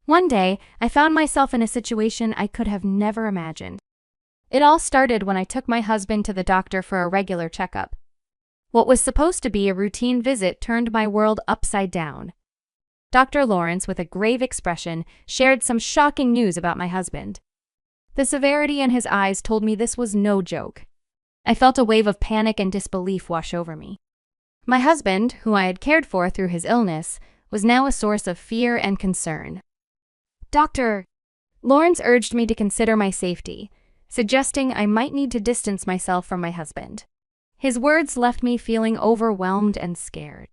One day, I found myself in a situation I could have never imagined. It all started when I took my husband to the doctor for a regular checkup. What was supposed to be a routine visit turned my world upside down. Dr. Lawrence, with a grave expression, shared some shocking news about my husband. The severity in his eyes told me this was no joke. I felt a wave of panic and disbelief wash over me. My husband, who I had cared for through his illness, was now a source of fear and concern. Dr. Lawrence urged me to consider my safety, suggesting I might need to distance myself from my husband. His words left me feeling overwhelmed and scared.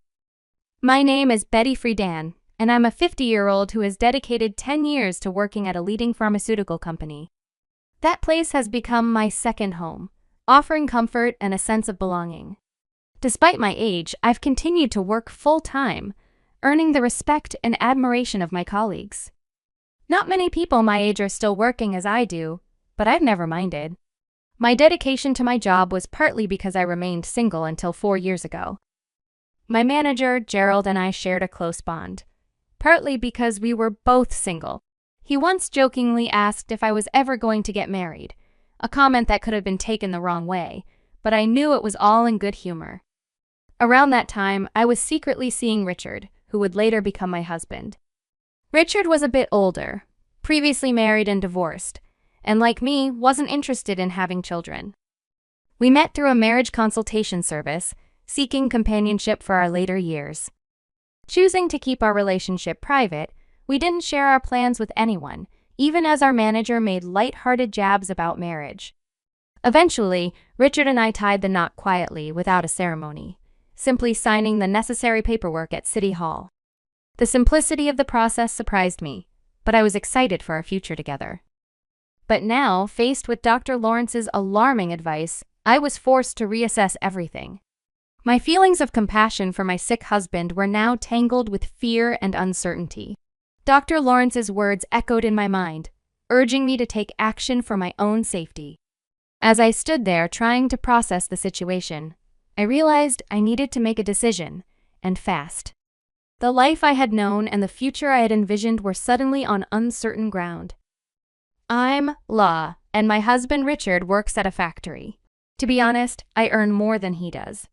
My name is Betty Friedan, and I'm a 50-year-old who has dedicated 10 years to working at a leading pharmaceutical company. That place has become my second home, offering comfort and a sense of belonging. Despite my age, I've continued to work full-time, earning the respect and admiration of my colleagues. Not many people my age are still working as I do, but I've never minded. My dedication to my job was partly because I remained single until 4 years ago. My manager, Gerald, and I shared a close bond, partly because we were both single. He once jokingly asked if I was ever going to get married, a comment that could have been taken the wrong way, but I knew it was all in good humor. Around that time, I was secretly seeing Richard, who would later become my husband. Richard was a bit older, previously married and divorced, and like me, wasn't interested in having children. We met through a marriage consultation service, seeking companionship for our later years. Choosing to keep our relationship private, we didn't share our plans with anyone, even as our manager made light-hearted jabs about marriage. Eventually, Richard and I tied the knot quietly without a ceremony, simply signing the necessary paperwork at City Hall. The simplicity of the process surprised me, but I was excited for our future together. But now, faced with Dr. Lawrence's alarming advice, I was forced to reassess everything. My feelings of compassion for my sick husband were now tangled with fear and uncertainty. Dr. Lawrence's words echoed in my mind, urging me to take action for my own safety. As I stood there trying to process the situation, I realized I needed to make a decision, and fast. The life I had known and the future I had envisioned were suddenly on uncertain ground. I'm La, and my husband Richard works at a factory. To be honest, I earn more than he does.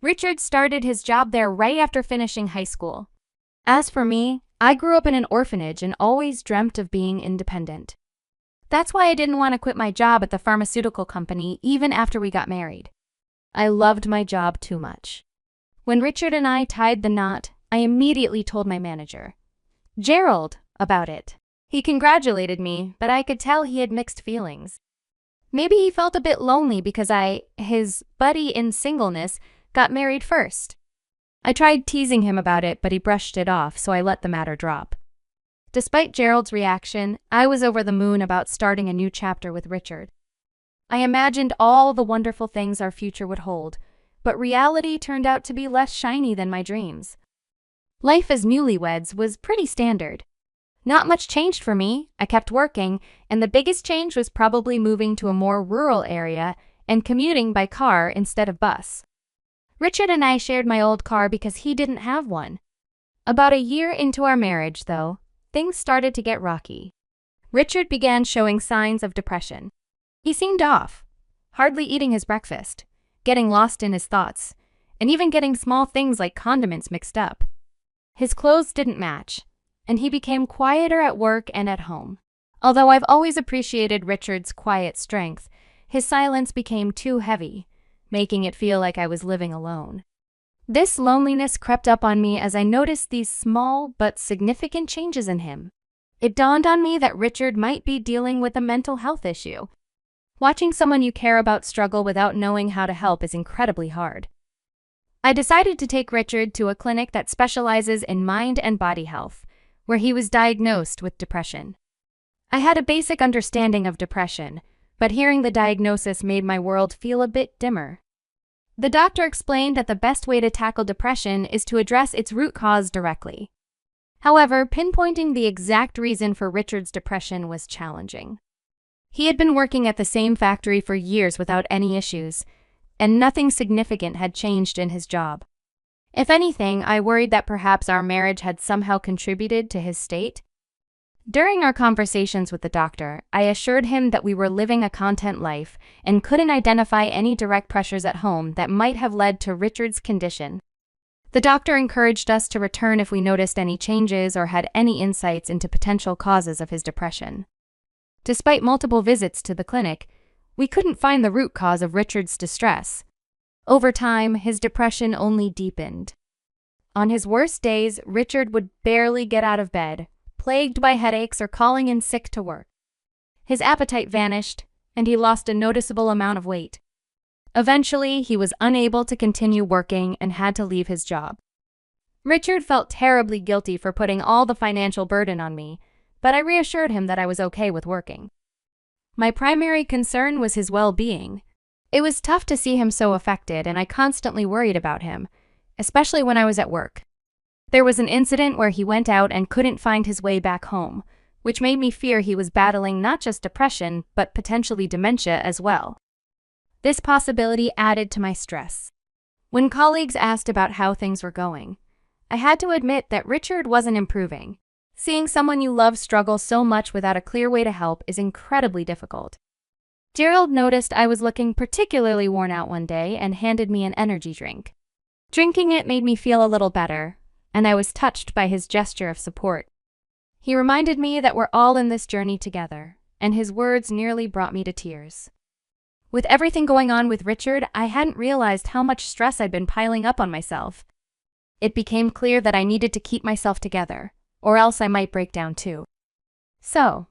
Richard started his job there right after finishing high school. As for me, I grew up in an orphanage and always dreamt of being independent. That's why I didn't want to quit my job at the pharmaceutical company even after we got married. I loved my job too much. When Richard and I tied the knot, I immediately told my manager, Gerald, about it. He congratulated me, but I could tell he had mixed feelings. Maybe he felt a bit lonely because his buddy in singleness, got married first. I tried teasing him about it, but he brushed it off, so I let the matter drop. Despite Gerald's reaction, I was over the moon about starting a new chapter with Richard. I imagined all the wonderful things our future would hold, but reality turned out to be less shiny than my dreams. Life as newlyweds was pretty standard. Not much changed for me. I kept working, and the biggest change was probably moving to a more rural area and commuting by car instead of bus. Richard and I shared my old car because he didn't have one. About a year into our marriage, though, things started to get rocky. Richard began showing signs of depression. He seemed off, hardly eating his breakfast, getting lost in his thoughts, and even getting small things like condiments mixed up. His clothes didn't match, and he became quieter at work and at home. Although I've always appreciated Richard's quiet strength, his silence became too heavy, making it feel like I was living alone. This loneliness crept up on me as I noticed these small but significant changes in him. It dawned on me that Richard might be dealing with a mental health issue. Watching someone you care about struggle without knowing how to help is incredibly hard. I decided to take Richard to a clinic that specializes in mind and body health, where he was diagnosed with depression. I had a basic understanding of depression, but hearing the diagnosis made my world feel a bit dimmer. The doctor explained that the best way to tackle depression is to address its root cause directly. However, pinpointing the exact reason for Richard's depression was challenging. He had been working at the same factory for years without any issues, and nothing significant had changed in his job. If anything, I worried that perhaps our marriage had somehow contributed to his state. During our conversations with the doctor, I assured him that we were living a content life and couldn't identify any direct pressures at home that might have led to Richard's condition. The doctor encouraged us to return if we noticed any changes or had any insights into potential causes of his depression. Despite multiple visits to the clinic, we couldn't find the root cause of Richard's distress. Over time, his depression only deepened. On his worst days, Richard would barely get out of bed, plagued by headaches or calling in sick to work. His appetite vanished, and he lost a noticeable amount of weight. Eventually, he was unable to continue working and had to leave his job. Richard felt terribly guilty for putting all the financial burden on me, but I reassured him that I was okay with working. My primary concern was his well-being. It was tough to see him so affected, and I constantly worried about him, especially when I was at work. There was an incident where he went out and couldn't find his way back home, which made me fear he was battling not just depression, but potentially dementia as well. This possibility added to my stress. When colleagues asked about how things were going, I had to admit that Richard wasn't improving. Seeing someone you love struggle so much without a clear way to help is incredibly difficult. Gerald noticed I was looking particularly worn out one day and handed me an energy drink. Drinking it made me feel a little better, and I was touched by his gesture of support. He reminded me that we're all in this journey together, and his words nearly brought me to tears. With everything going on with Richard, I hadn't realized how much stress I'd been piling up on myself. It became clear that I needed to keep myself together, or else I might break down too. So,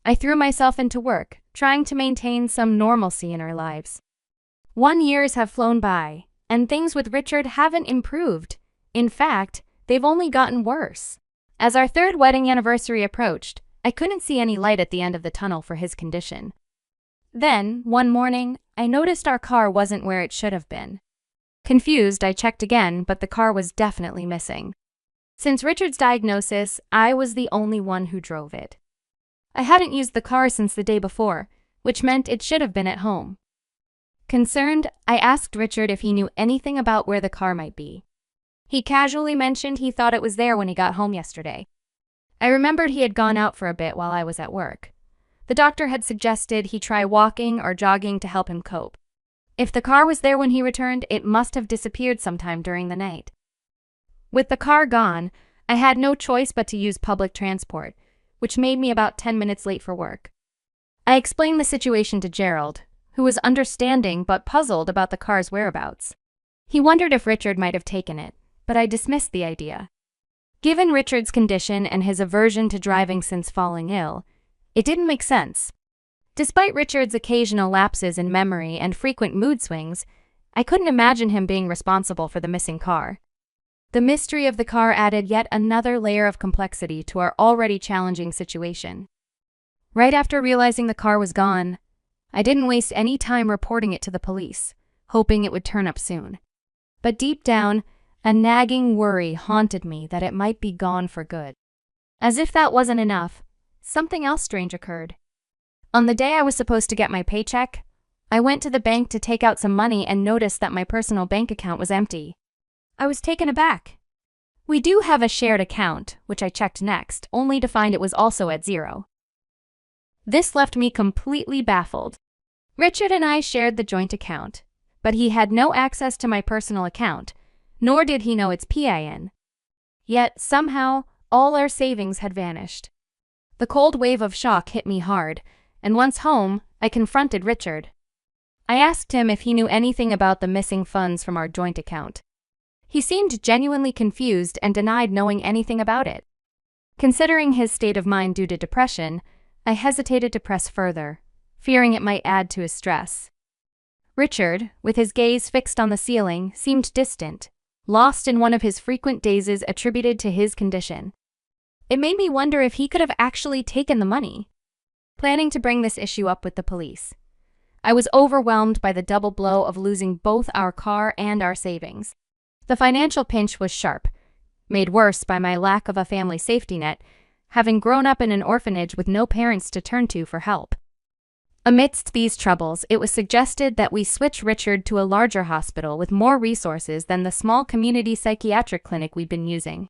I threw myself into work, trying to maintain some normalcy in our lives. 1 year have flown by, and things with Richard haven't improved. In fact, they've only gotten worse. As our 3rd wedding anniversary approached, I couldn't see any light at the end of the tunnel for his condition. Then, one morning, I noticed our car wasn't where it should have been. Confused, I checked again, but the car was definitely missing. Since Richard's diagnosis, I was the only one who drove it. I hadn't used the car since the day before, which meant it should have been at home. Concerned, I asked Richard if he knew anything about where the car might be. He casually mentioned he thought it was there when he got home yesterday. I remembered he had gone out for a bit while I was at work. The doctor had suggested he try walking or jogging to help him cope. If the car was there when he returned, it must have disappeared sometime during the night. With the car gone, I had no choice but to use public transport, which made me about 10 minutes late for work. I explained the situation to Gerald, who was understanding but puzzled about the car's whereabouts. He wondered if Richard might have taken it, but I dismissed the idea. Given Richard's condition and his aversion to driving since falling ill, it didn't make sense. Despite Richard's occasional lapses in memory and frequent mood swings, I couldn't imagine him being responsible for the missing car. The mystery of the car added yet another layer of complexity to our already challenging situation. Right after realizing the car was gone, I didn't waste any time reporting it to the police, hoping it would turn up soon. But deep down, a nagging worry haunted me that it might be gone for good. As if that wasn't enough, something else strange occurred. On the day I was supposed to get my paycheck, I went to the bank to take out some money and noticed that my personal bank account was empty. I was taken aback. We do have a shared account, which I checked next, only to find it was also at zero. This left me completely baffled. Richard and I shared the joint account, but he had no access to my personal account, nor did he know its PIN. Yet, somehow, all our savings had vanished. The cold wave of shock hit me hard, and once home, I confronted Richard. I asked him if he knew anything about the missing funds from our joint account. He seemed genuinely confused and denied knowing anything about it. Considering his state of mind due to depression, I hesitated to press further, fearing it might add to his stress. Richard, with his gaze fixed on the ceiling, seemed distant, lost in one of his frequent dazes attributed to his condition. It made me wonder if he could have actually taken the money. Planning to bring this issue up with the police, I was overwhelmed by the double blow of losing both our car and our savings. The financial pinch was sharp, made worse by my lack of a family safety net, having grown up in an orphanage with no parents to turn to for help. Amidst these troubles, it was suggested that we switch Richard to a larger hospital with more resources than the small community psychiatric clinic we'd been using.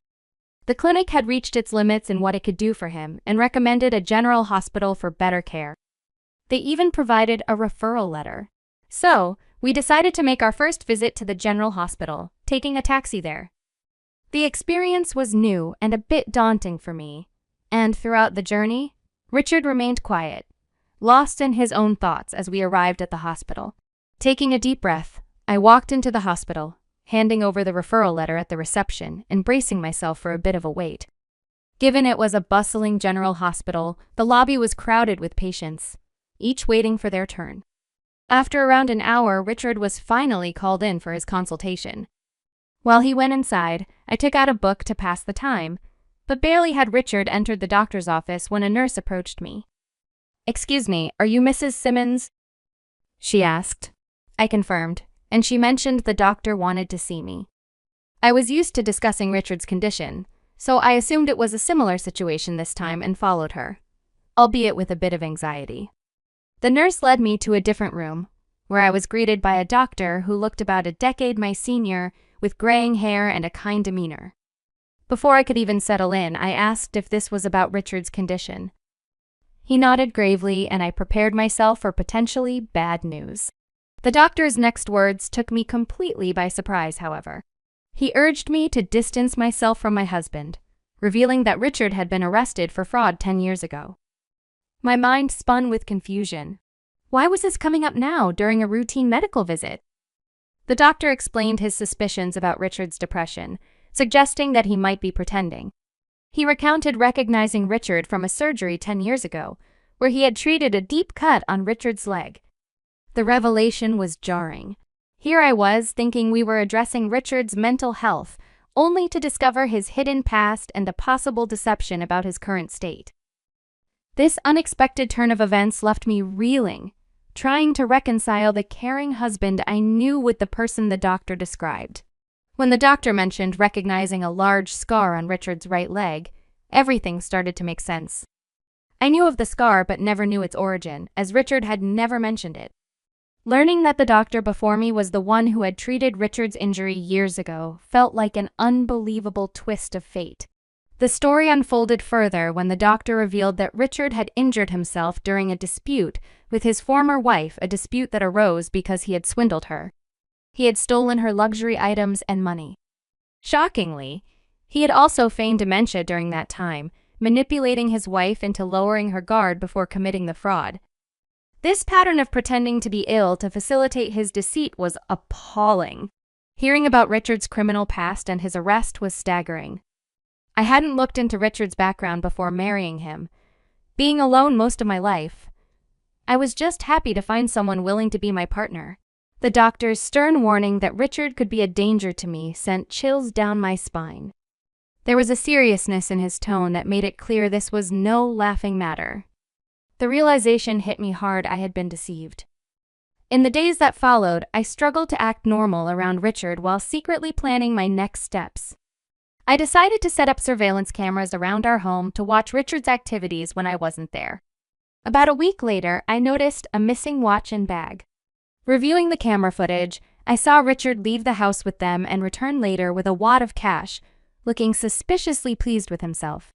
The clinic had reached its limits in what it could do for him and recommended a general hospital for better care. They even provided a referral letter. So, we decided to make our first visit to the general hospital, taking a taxi there. The experience was new and a bit daunting for me, and throughout the journey, Richard remained quiet, lost in his own thoughts as we arrived at the hospital. Taking a deep breath, I walked into the hospital, handing over the referral letter at the reception and bracing myself for a bit of a wait. Given it was a bustling general hospital, the lobby was crowded with patients, each waiting for their turn. After around an hour, Richard was finally called in for his consultation. While he went inside, I took out a book to pass the time, but barely had Richard entered the doctor's office when a nurse approached me. "Excuse me, are you Mrs. Simmons?" she asked. I confirmed, and she mentioned the doctor wanted to see me. I was used to discussing Richard's condition, so I assumed it was a similar situation this time and followed her, albeit with a bit of anxiety. The nurse led me to a different room, where I was greeted by a doctor who looked about a decade my senior, with graying hair and a kind demeanor. Before I could even settle in, I asked if this was about Richard's condition. He nodded gravely, and I prepared myself for potentially bad news. The doctor's next words took me completely by surprise, however. He urged me to distance myself from my husband, revealing that Richard had been arrested for fraud 10 years ago. My mind spun with confusion. Why was this coming up now during a routine medical visit? The doctor explained his suspicions about Richard's depression, suggesting that he might be pretending. He recounted recognizing Richard from a surgery 10 years ago, where he had treated a deep cut on Richard's leg. The revelation was jarring. Here I was thinking we were addressing Richard's mental health, only to discover his hidden past and a possible deception about his current state. This unexpected turn of events left me reeling, trying to reconcile the caring husband I knew with the person the doctor described. When the doctor mentioned recognizing a large scar on Richard's right leg, everything started to make sense. I knew of the scar but never knew its origin, as Richard had never mentioned it. Learning that the doctor before me was the one who had treated Richard's injury years ago felt like an unbelievable twist of fate. The story unfolded further when the doctor revealed that Richard had injured himself during a dispute with his former wife, a dispute that arose because he had swindled her. He had stolen her luxury items and money. Shockingly, he had also feigned dementia during that time, manipulating his wife into lowering her guard before committing the fraud. This pattern of pretending to be ill to facilitate his deceit was appalling. Hearing about Richard's criminal past and his arrest was staggering. I hadn't looked into Richard's background before marrying him. Being alone most of my life, I was just happy to find someone willing to be my partner. The doctor's stern warning that Richard could be a danger to me sent chills down my spine. There was a seriousness in his tone that made it clear this was no laughing matter. The realization hit me hard. I had been deceived. In the days that followed, I struggled to act normal around Richard while secretly planning my next steps. I decided to set up surveillance cameras around our home to watch Richard's activities when I wasn't there. About a week later, I noticed a missing watch and bag. Reviewing the camera footage, I saw Richard leave the house with them and return later with a wad of cash, looking suspiciously pleased with himself.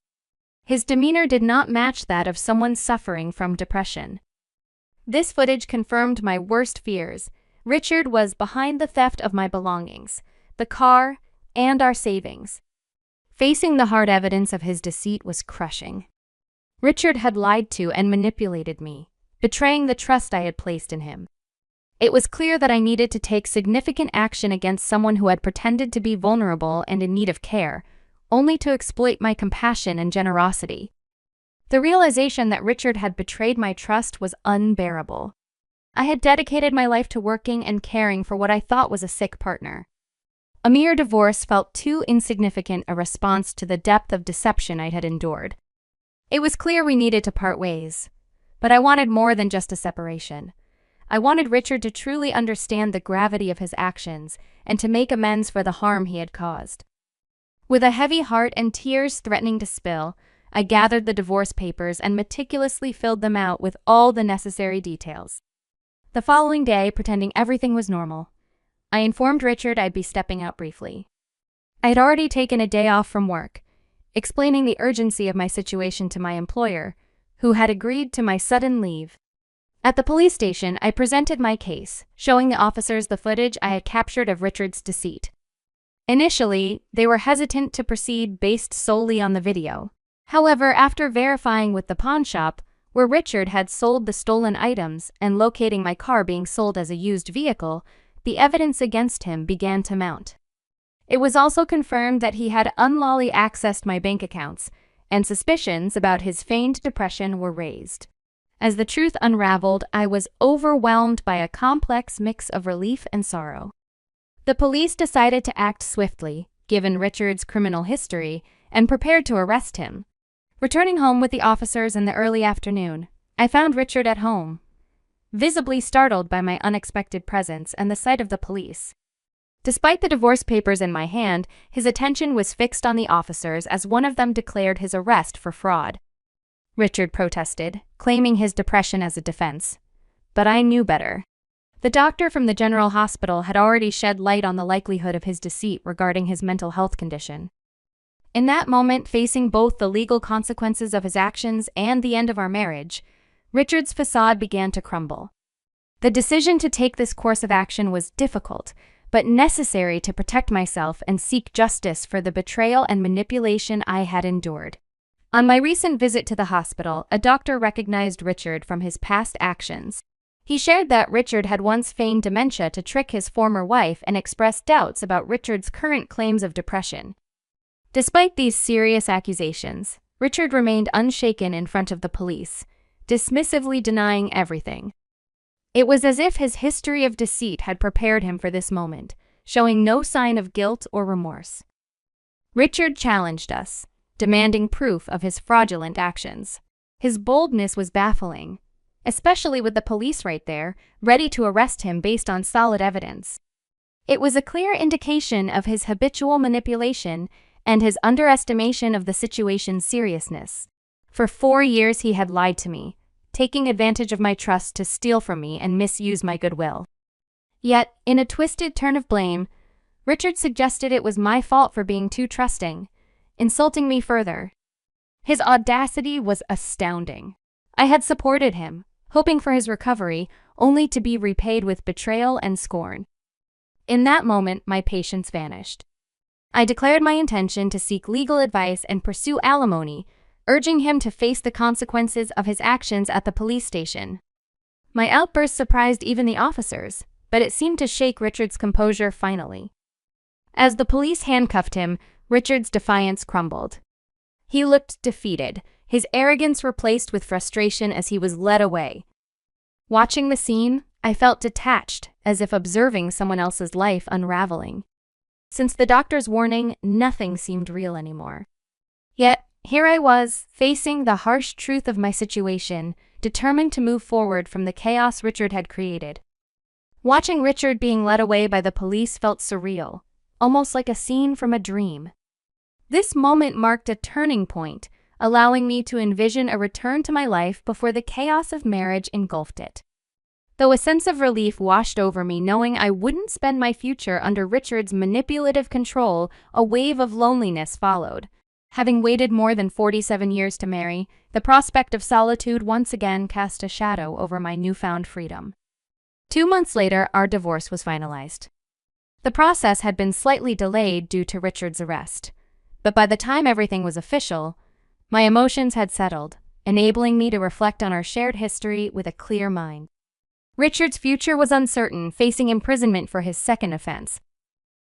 His demeanor did not match that of someone suffering from depression. This footage confirmed my worst fears. Richard was behind the theft of my belongings, the car, and our savings. Facing the hard evidence of his deceit was crushing. Richard had lied to and manipulated me, betraying the trust I had placed in him. It was clear that I needed to take significant action against someone who had pretended to be vulnerable and in need of care, only to exploit my compassion and generosity. The realization that Richard had betrayed my trust was unbearable. I had dedicated my life to working and caring for what I thought was a sick partner. A mere divorce felt too insignificant a response to the depth of deception I had endured. It was clear we needed to part ways, but I wanted more than just a separation. I wanted Richard to truly understand the gravity of his actions and to make amends for the harm he had caused. With a heavy heart and tears threatening to spill, I gathered the divorce papers and meticulously filled them out with all the necessary details. The following day, pretending everything was normal, I informed Richard I'd be stepping out briefly. I had already taken a day off from work, explaining the urgency of my situation to my employer, who had agreed to my sudden leave. At the police station, I presented my case, showing the officers the footage I had captured of Richard's deceit. Initially, they were hesitant to proceed based solely on the video. However, after verifying with the pawn shop, where Richard had sold the stolen items, and locating my car being sold as a used vehicle, the evidence against him began to mount. It was also confirmed that he had unlawfully accessed my bank accounts, and suspicions about his feigned depression were raised. As the truth unraveled, I was overwhelmed by a complex mix of relief and sorrow. The police decided to act swiftly, given Richard's criminal history, and prepared to arrest him. Returning home with the officers in the early afternoon, I found Richard at home, visibly startled by my unexpected presence and the sight of the police. Despite the divorce papers in my hand, his attention was fixed on the officers as one of them declared his arrest for fraud. Richard protested, claiming his depression as a defense. But I knew better. The doctor from the general hospital had already shed light on the likelihood of his deceit regarding his mental health condition. In that moment, facing both the legal consequences of his actions and the end of our marriage, Richard's facade began to crumble. The decision to take this course of action was difficult, but necessary to protect myself and seek justice for the betrayal and manipulation I had endured. On my recent visit to the hospital, a doctor recognized Richard from his past actions. He shared that Richard had once feigned dementia to trick his former wife and expressed doubts about Richard's current claims of depression. Despite these serious accusations, Richard remained unshaken in front of the police, dismissively denying everything. It was as if his history of deceit had prepared him for this moment, showing no sign of guilt or remorse. Richard challenged us, demanding proof of his fraudulent actions. His boldness was baffling, especially with the police right there, ready to arrest him based on solid evidence. It was a clear indication of his habitual manipulation and his underestimation of the situation's seriousness. For 4 years he had lied to me, taking advantage of my trust to steal from me and misuse my goodwill. Yet, in a twisted turn of blame, Richard suggested it was my fault for being too trusting, insulting me further. His audacity was astounding. I had supported him, hoping for his recovery, only to be repaid with betrayal and scorn. In that moment, my patience vanished. I declared my intention to seek legal advice and pursue alimony, urging him to face the consequences of his actions at the police station. My outburst surprised even the officers, but it seemed to shake Richard's composure finally. As the police handcuffed him, Richard's defiance crumbled. He looked defeated, his arrogance replaced with frustration as he was led away. Watching the scene, I felt detached, as if observing someone else's life unraveling. Since the doctor's warning, nothing seemed real anymore. Yet, here I was, facing the harsh truth of my situation, determined to move forward from the chaos Richard had created. Watching Richard being led away by the police felt surreal, almost like a scene from a dream. This moment marked a turning point, allowing me to envision a return to my life before the chaos of marriage engulfed it. Though a sense of relief washed over me knowing I wouldn't spend my future under Richard's manipulative control, a wave of loneliness followed. Having waited more than 47 years to marry, the prospect of solitude once again cast a shadow over my newfound freedom. 2 months later, our divorce was finalized. The process had been slightly delayed due to Richard's arrest, but by the time everything was official, my emotions had settled, enabling me to reflect on our shared history with a clear mind. Richard's future was uncertain, facing imprisonment for his second offense.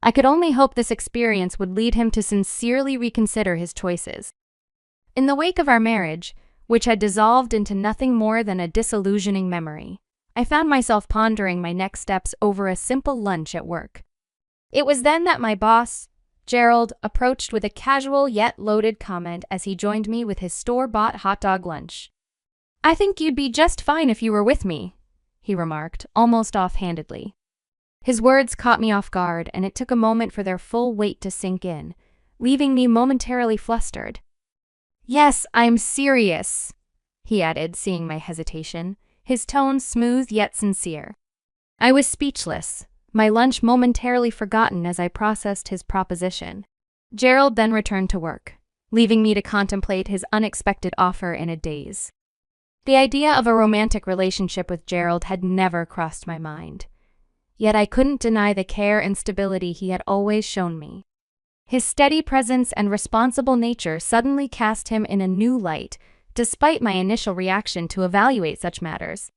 I could only hope this experience would lead him to sincerely reconsider his choices. In the wake of our marriage, which had dissolved into nothing more than a disillusioning memory, I found myself pondering my next steps over a simple lunch at work. It was then that my boss, Gerald, approached with a casual yet loaded comment as he joined me with his store-bought hot dog lunch. "I think you'd be just fine if you were with me," he remarked, almost offhandedly. His words caught me off guard, and it took a moment for their full weight to sink in, leaving me momentarily flustered. "Yes, I'm serious," he added, seeing my hesitation, his tone smooth yet sincere. I was speechless, my lunch momentarily forgotten as I processed his proposition. Gerald then returned to work, leaving me to contemplate his unexpected offer in a daze. The idea of a romantic relationship with Gerald had never crossed my mind. Yet I couldn't deny the care and stability he had always shown me. His steady presence and responsible nature suddenly cast him in a new light, despite my initial reaction to evaluate such matters.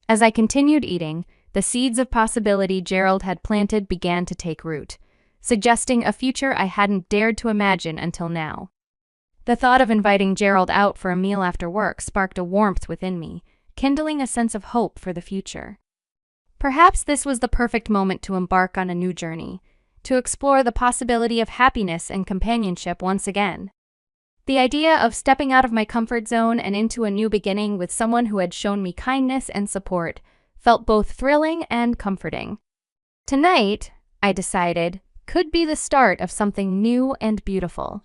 As I continued eating, the seeds of possibility Gerald had planted began to take root, suggesting a future I hadn't dared to imagine until now. The thought of inviting Gerald out for a meal after work sparked a warmth within me, kindling a sense of hope for the future. Perhaps this was the perfect moment to embark on a new journey, to explore the possibility of happiness and companionship once again. The idea of stepping out of my comfort zone and into a new beginning with someone who had shown me kindness and support felt both thrilling and comforting. Tonight, I decided, could be the start of something new and beautiful.